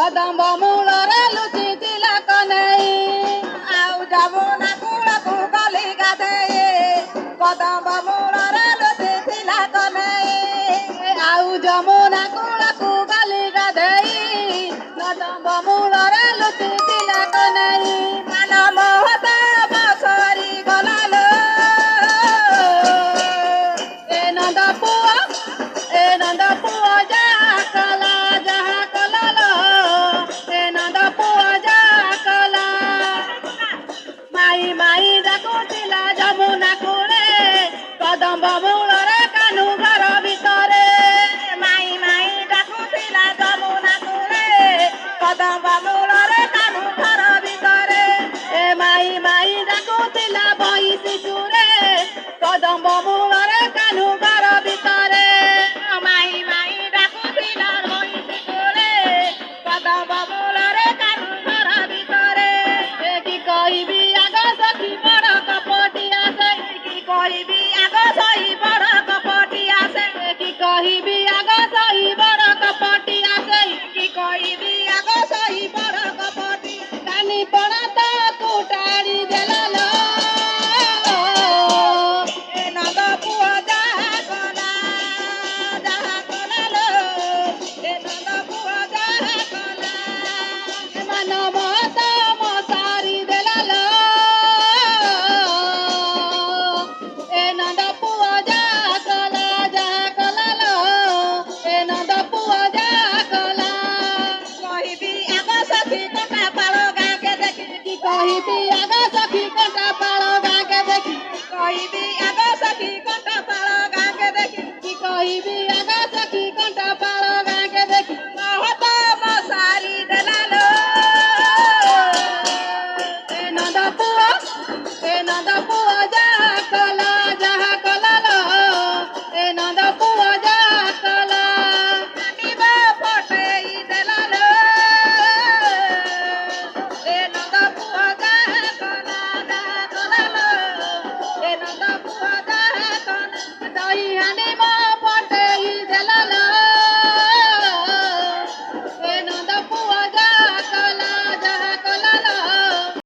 କଦମ୍ବ ମୂଳରେ ଲୁଚିଥିଲା କନେଇ ଆଉ ଯମୁନା କୂଳକୁ ଗଲି ଗାଧେଇ କଦମ୍ବ ମୂଳରେ ଲୁଚିଥିଲା କନେଇ ଆଉ ଯମୁନା କୂଳକୁ ଗଲି ଗାଧେଇ କଦମ୍ବ ମୂଳରେ ଲୁଚିଥିଲା କନେଇ ମାନ ମହତାବ ସରିଗଲା ଏ ନନ୍ଦ ପୁଅ ଯାହା କଲା ଲୋ ଏ ନନ୍ଦ ପୁଅ ଯାହା କଲା ମାଇ ଡାକୁଥିଲା ଯମୁନା କୂଳେ କଦମ୍ବ ମୂଳରେ କାହ୍ନୁ ଘର ଭିତରେ ମାଇ ଡାକୁଥିଲା ଯମୁନା କୂଳେ କଦମ୍ବ ମୂଳରେ କାହ୍ନୁ ଘର ଭିତରେ ଏ ମାଇ ଡାକୁଥିଲା ବହି ଶିଶୁରେ କଦମ୍ବ ମୂଳରେ କାହ୍ନୁ ଘର ଭିତରେ ମାଇ ଡାକୁଥିଲା ବହି ଶିଶୁରେ କଦମ୍ବ ମୂଳରେ କାହ୍ନୁ ଘର ଭିତରେ କି କହିବି ଆଗ ସଖୀ ବଡ଼ କପଟି ଆସେ କି କହିବି ଆଗ ସହି ବଡ଼ କପଟି ଆସେ କି କହିବି ଆଗ ସହି ବଡ଼ କପଟି ଆସେ କି କହିବି ଆଗ ସହି ବଡ଼ କପଟି କାନି ପଣା ତାକୁ ଟାଣି ଦେଲା ଲୋ ଏ ନନ୍ଦ ପୁଅ ଯାହା କଲା ଲୋ ଏ ନନ୍ଦ ପୁଅ ଯାହା କଲା ମାନବ ତମ ସାରି ଦେଲା ଲୋ ଏ ନନ୍ଦ ପୁଅ ଯାହା କଲା ଲୋ ଏ ନନ୍ଦ ପୁଅ ଯାହା କଲା କହିବି ଆଗ ସଖୀ କଟା ପାଳ ଗାଁକେ ଦେଖିକି କହିବି ଆଗ